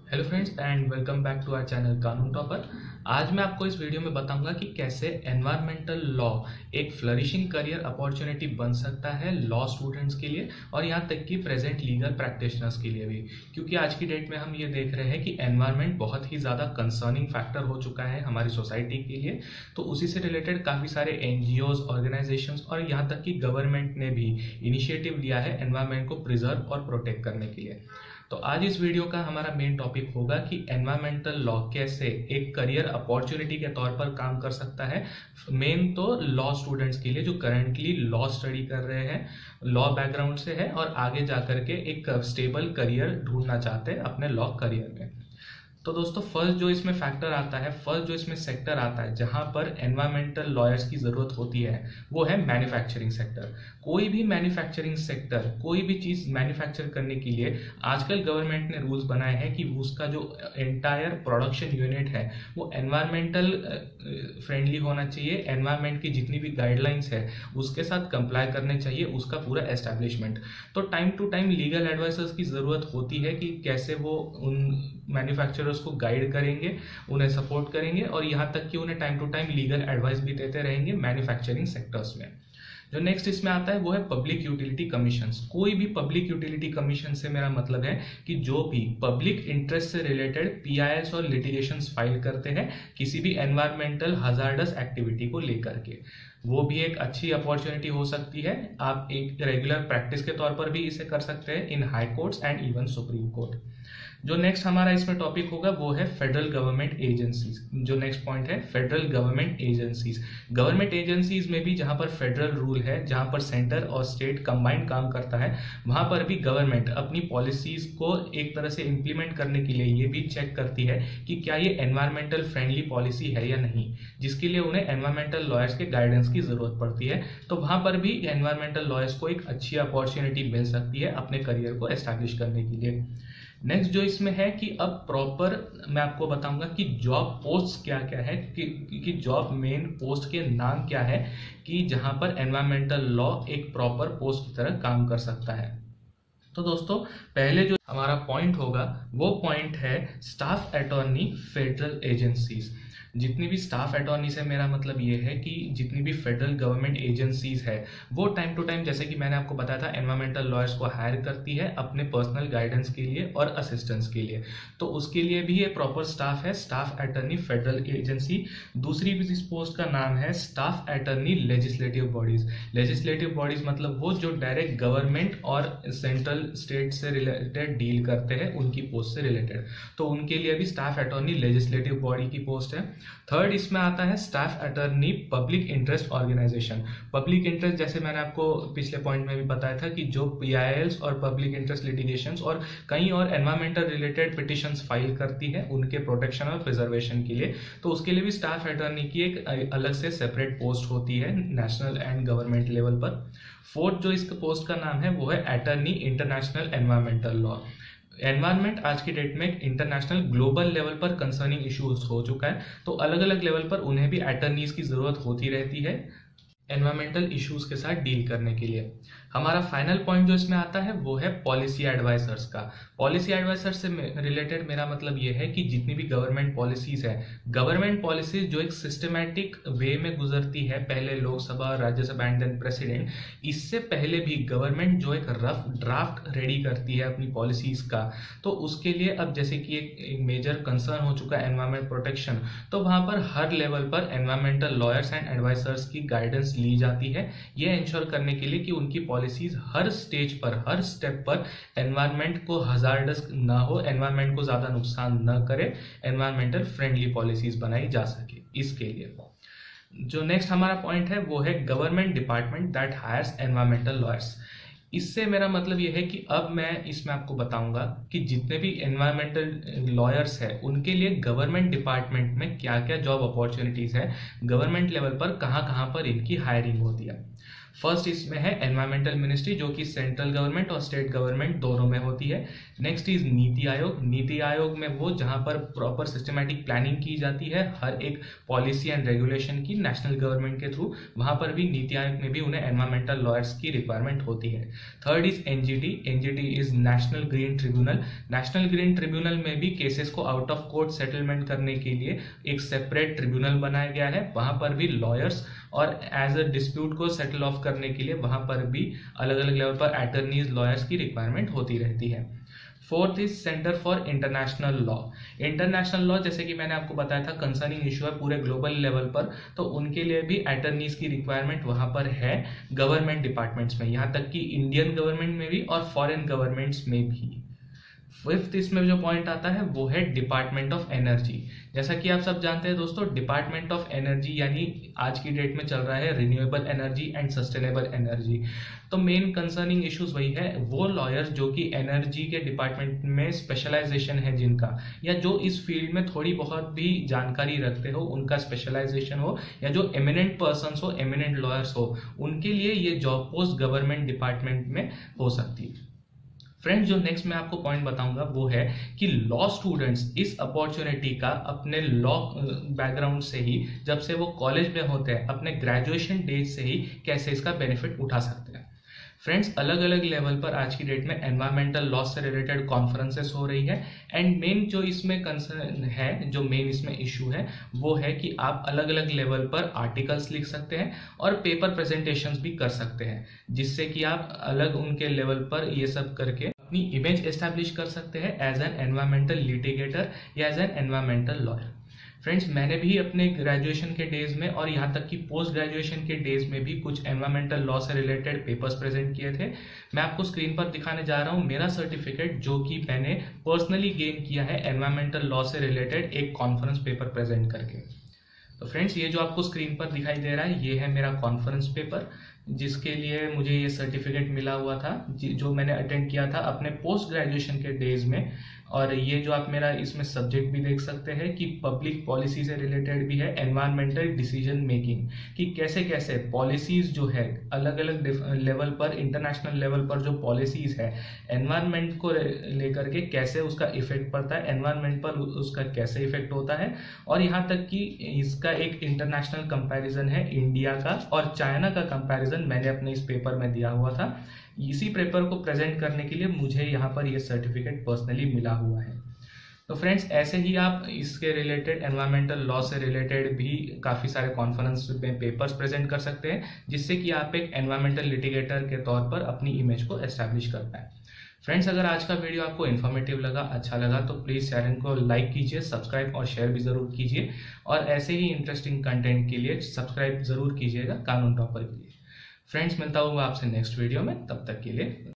Hello friends and welcome back to our channel Kanoon topper. आज मैं आपको इस वीडियो में बताऊंगा कि कैसे एनवायरमेंटल लॉ एक फ्लरिशिंग करियर अपॉर्चुनिटी बन सकता है लॉ स्टूडेंट्स के लिए और यहाँ तक कि प्रेजेंट लीगल प्रैक्टिशनर्स के लिए भी, क्योंकि आज की डेट में हम ये देख रहे हैं कि एनवायरनमेंट बहुत ही ज़्यादा कंसर्निंग फैक्टर हो चुका है हमारी सोसाइटी के लिए। तो उसी से रिलेटेड काफ़ी सारे एनजीओज, ऑर्गेनाइजेशंस और यहाँ तक कि गवर्नमेंट ने भी इनिशिएटिव लिया है एनवायरनमेंट को प्रिजर्व और प्रोटेक्ट करने के लिए। तो आज इस वीडियो का हमारा मेन टॉपिक होगा कि एनवायरमेंटल लॉ कैसे एक करियर अपॉर्चुनिटी के तौर पर काम कर सकता है, मेन तो लॉ स्टूडेंट्स के लिए जो करंटली लॉ स्टडी कर रहे हैं, लॉ बैकग्राउंड से है और आगे जाकर के एक स्टेबल करियर ढूंढना चाहते हैं अपने लॉ करियर में। तो दोस्तों फर्स्ट जो इसमें फैक्टर आता है, फर्स्ट जो इसमें सेक्टर आता है जहां पर एनवायरमेंटल लॉयर्स की जरूरत होती है वो है मैन्युफैक्चरिंग सेक्टर। कोई भी मैन्युफैक्चरिंग सेक्टर, कोई भी चीज मैन्युफैक्चर करने के लिए आजकल गवर्नमेंट ने रूल्स बनाए हैं कि उसका जो एंटायर प्रोडक्शन यूनिट है वो एनवायरमेंटल फ्रेंडली होना चाहिए, एनवायरमेंट की जितनी भी गाइडलाइंस है उसके साथ कंप्लाई करने चाहिए उसका पूरा एस्टैब्लिशमेंट। तो time to time legal advisers की जरूरत होती है कि कैसे वो उन मैन्युफैक्चरर्स को गाइड करेंगे, उन्हें सपोर्ट करेंगे और यहाँ तक कि उन्हें time to time legal advice भी देते रहेंगे मैन्युफैक्चरिंग सेक्टर्स में। जो नेक्स्ट इसमें आता है वो है पब्लिक यूटिलिटी कमीशंस। कोई भी पब्लिक यूटिलिटी कमीशन से मेरा मतलब है कि जो भी पब्लिक इंटरेस्ट से रिलेटेड पीआईएल्स और लिटिगेशंस फाइल करते हैं किसी भी एनवायरमेंटल हजार्डस एक्टिविटी को लेकर के, वो भी एक अच्छी अपॉर्चुनिटी हो सकती है। आप एक रेगुलर प्रैक्टिस के तौर पर भी इसे कर सकते हैं इन high courts and even supreme court. जो नेक्स्ट हमारा इसमें टॉपिक होगा वो है फेडरल गवर्नमेंट एजेंसीज। जो नेक्स्ट पॉइंट है federal government agencies. Government agencies में भी जहां पर फेडरल रूल है, जहां पर सेंटर और स्टेट कंबाइंड काम करता है, वहां पर भी गवर्नमेंट अपनी पॉलिसीज को एक तरह से इंप्लीमेंट करने के लिए ये भी चेक करती है कि क्या ये एनवायरमेंटल फ्रेंडली पॉलिसी है या नहीं, जिसके लिए उन्हें एनवायरमेंटल लॉयर्स के गाइडेंस की जरूरत पड़ती है। तो वहां पर भी एनवायरमेंटल लॉयर्स को एक अच्छी अपॉर्चुनिटी मिल सकती है अपने करियर को एस्टैब्लिश करने के लिए। नेक्स्ट जो इसमें है कि अब प्रॉपर मैं आपको बताऊंगा कि जॉब पोस्ट क्या क्या है, कि जॉब मेन पोस्ट के नाम क्या है, कि जहां पर एनवायरमेंटल लॉ एक प्रॉपर पोस्ट की तरह काम कर सकता है। तो दोस्तों पहले जो हमारा पॉइंट होगा वो पॉइंट है स्टाफ अटॉर्नी फेडरल एजेंसीज। जितनी भी स्टाफ अटॉर्नी से मेरा मतलब ये है कि जितनी भी फेडरल गवर्नमेंट एजेंसीज है वो टाइम टू टाइम, जैसे कि मैंने आपको बताया था, एनवायरमेंटल लॉयर्स को हायर करती है अपने पर्सनल गाइडेंस के लिए और असिस्टेंस के लिए। तो उसके लिए भी ये प्रॉपर स्टाफ है, स्टाफ अटॉर्नी फेडरल एजेंसी। दूसरी भी इस पोस्ट का नाम है staff attorney legislative bodies. Legislative bodies मतलब वो जो डायरेक्ट गवर्नमेंट और सेंट्रल स्टेट से रिलेटेड डील करते हैं, उनकी पोस्ट से रिलेटेड। तो उनके लिए भी स्टाफ अटॉर्नी लेजिस्लेटिव बॉडी की पोस्ट है। थर्ड इसमें आता है staff attorney public interest organisation. Public interest जैसे मैंने आपको पिछले पॉइंट में भी बताया था कि जो पीआईएल्स और पब्लिक इंटरेस्ट लिटिगेशंस और कई और एनवायरमेंटल रिलेटेड पिटिशंस फाइल करती है उनके प्रोटेक्शन और प्रिजर्वेशन के लिए, तो उसके लिए भी स्टाफ अटॉर्नी की एक अलग से सेपरेट पोस्ट होती है नेशनल एंड गवर्नमेंट लेवल पर। फोर्थ जो इस पोस्ट का नाम है वो है attorney international environmental law. Environment आज की डेट में इंटरनेशनल ग्लोबल लेवल पर कंसर्निंग इश्यूज हो चुका है, तो अलग अलग लेवल पर उन्हें भी अटर्नीज की जरूरत होती रहती है एनवायरमेंटल इश्यूज के साथ डील करने के लिए। हमारा फाइनल पॉइंट जो इसमें आता है वो है पॉलिसी एडवाइजर्स का। पॉलिसी एडवाइजर से रिलेटेड मेरा मतलब ये है कि जितनी भी गवर्नमेंट पॉलिसीज है, गवर्नमेंट पॉलिसीज जो एक सिस्टमैटिक वे में गुजरती है, पहले Lok Sabha, Rajya Sabha and then president, इससे पहले भी गवर्नमेंट जो एक रफ ड्राफ्ट रेडी करती है अपनी पॉलिसीज का, तो उसके लिए अब जैसे कि एक मेजर कंसर्न हो चुका है एनवायरमेंट प्रोटेक्शन, तो वहां पर हर लेवल पर एनवायरमेंटल लॉयर्स एंड एडवाइजर्स की गाइडेंस ली जाती है, ये इंश्योर करने के लिए कि उनकी पॉलिसीज हर स्टेज पर, हर स्टेप पर एनवायरमेंट को हजार्डस ना हो, एनवायरमेंट को ज्यादा नुकसान न करे, एनवायरमेंटल फ्रेंडली पॉलिसीज बनाई जा सके। इसके लिए जो नेक्स्ट हमारा पॉइंट है वो है government department that hires environmental lawyers. इससे मेरा मतलब यह है कि अब मैं इसमें आपको बताऊंगा कि जितने भी एनवायरमेंटल लॉयर्स हैं उनके लिए गवर्नमेंट डिपार्टमेंट में क्या क्या जॉब अपॉर्चुनिटीज है, गवर्नमेंट लेवल पर कहां कहां पर इनकी हायरिंग होती है। फर्स्ट इसमें है एनवायरमेंटल मिनिस्ट्री, जो कि सेंट्रल गवर्नमेंट और स्टेट गवर्नमेंट दोनों में होती है। Next is NITI Aayog. नीति आयोग में वो जहां पर प्रॉपर सिस्टमैटिक प्लानिंग की जाती है हर एक पॉलिसी एंड रेगुलेशन की नेशनल गवर्नमेंट के थ्रू, वहां पर भी नीति आयोग में भी उन्हें एनवायरमेंटल लॉयर्स की रिक्वायरमेंट होती है। Third is NGT. NGT is national green tribunal. National green tribunal में भी केसेस को आउट ऑफ कोर्ट सेटलमेंट करने के लिए एक सेपरेट ट्रिब्यूनल बनाया गया है। वहां पर भी लॉयर्स और एज अ डिस्प्यूट को सेटल ऑफ करने के लिए वहां पर भी अलग अलग लेवल पर अटर्नीज लॉयर्स की रिक्वायरमेंट होती रहती है। Fourth is centre for international law. International law जैसे कि मैंने आपको बताया था कंसर्निंग इशू है पूरे ग्लोबल लेवल पर, तो उनके लिए भी अटर्नीज की रिक्वायरमेंट वहां पर है गवर्नमेंट डिपार्टमेंट्स में, यहां तक कि इंडियन गवर्नमेंट में भी और फॉरेन गवर्नमेंट्स में भी। फिफ्थ इसमें जो पॉइंट आता है वो है डिपार्टमेंट ऑफ एनर्जी। जैसा कि आप सब जानते हैं दोस्तों, डिपार्टमेंट ऑफ एनर्जी यानी आज की डेट में चल रहा है renewable energy and sustainable energy. तो मेन कंसर्निंग इश्यूज वही है, वो लॉयर्स जो कि एनर्जी के डिपार्टमेंट में स्पेशलाइजेशन है जिनका, या जो इस फील्ड में थोड़ी बहुत भी जानकारी रखते हो, उनका स्पेशलाइजेशन हो, या जो एमिनेंट पर्सन्स हो, एमिनेंट लॉयर्स हो, उनके लिए ये जॉब पोस्ट गवर्नमेंट डिपार्टमेंट में हो सकती है। फ्रेंड्स, जो नेक्स्ट मैं आपको पॉइंट बताऊंगा वो है कि लॉ स्टूडेंट्स इस अपॉर्चुनिटी का अपने लॉ बैकग्राउंड से ही, जब से वो कॉलेज में होते हैं, अपने ग्रेजुएशन डेज से ही कैसे इसका बेनिफिट उठा सकते हैं। फ्रेंड्स, अलग अलग लेवल पर आज की डेट में एनवायरमेंटल लॉ से रिलेटेड कॉन्फ्रेंसेस हो रही है एंड मेन जो इसमें कंसर्न है, जो मेन इसमें इशू है वो है कि आप अलग अलग लेवल पर आर्टिकल्स लिख सकते हैं और पेपर प्रेजेंटेशंस भी कर सकते हैं, जिससे कि आप अलग उनके लेवल पर ये सब करके अपनी इमेज एस्टैब्लिश कर सकते हैं एज एन एनवायरमेंटल लिटिगेटर या as an environmental lawyer. Friends, मैंने भी अपने ग्रेजुएशन के डेज में और यहाँ तक कि पोस्ट ग्रेजुएशन के डेज में भी कुछ एनवायरमेंटल लॉ से रिलेटेड पेपर्स प्रेजेंट किए थे। मैं आपको स्क्रीन पर दिखाने जा रहा हूँ मेरा सर्टिफिकेट, जो कि मैंने पर्सनली गेन किया है एनवायरमेंटल लॉ से रिलेटेड एक कॉन्फ्रेंस पेपर प्रेजेंट करके। तो फ्रेंड्स, ये जो आपको स्क्रीन पर दिखाई दे रहा है ये है मेरा कॉन्फ्रेंस पेपर, जिसके लिए मुझे ये सर्टिफिकेट मिला हुआ था, जो मैंने अटेंड किया था अपने पोस्ट ग्रेजुएशन के डेज में। और ये जो आप मेरा इसमें सब्जेक्ट भी देख सकते हैं कि पब्लिक पॉलिसी से रिलेटेड भी है, एनवायरमेंटल डिसीजन मेकिंग, कि कैसे कैसे पॉलिसीज जो है अलग अलग लेवल पर, इंटरनेशनल लेवल पर जो पॉलिसीज है एनवायरमेंट को लेकर के कैसे उसका इफेक्ट पड़ता है, एनवायरमेंट पर उसका कैसे इफेक्ट होता है। और यहाँ तक कि इसका एक इंटरनेशनल कंपैरिजन है इंडिया का और चाइना का कंपैरिजन मैंने अपने इस पेपर में दिया हुआ था। इसी पेपर को प्रेजेंट करने के लिए मुझे यहाँ पर ये सर्टिफिकेट पर्सनली मिला हुआ है। तो फ्रेंड्स, ऐसे ही आप इसके रिलेटेड एनवायरमेंटल लॉ से रिलेटेड भी काफ़ी सारे कॉन्फ्रेंस में पेपर्स प्रेजेंट कर सकते हैं, जिससे कि आप एक एनवायरमेंटल लिटिगेटर के तौर पर अपनी इमेज को एस्टैब्लिश कर पाएँ। फ्रेंड्स, अगर आज का वीडियो आपको इन्फॉर्मेटिव लगा, अच्छा लगा, तो प्लीज़ चैनल को लाइक कीजिए, सब्सक्राइब और शेयर भी ज़रूर कीजिए। और ऐसे ही इंटरेस्टिंग कंटेंट के लिए सब्सक्राइब ज़रूर कीजिएगा कानून टॉपर के लिए। फ्रेंड्स, मिलता हूँ आपसे नेक्स्ट वीडियो में, तब तक के लिए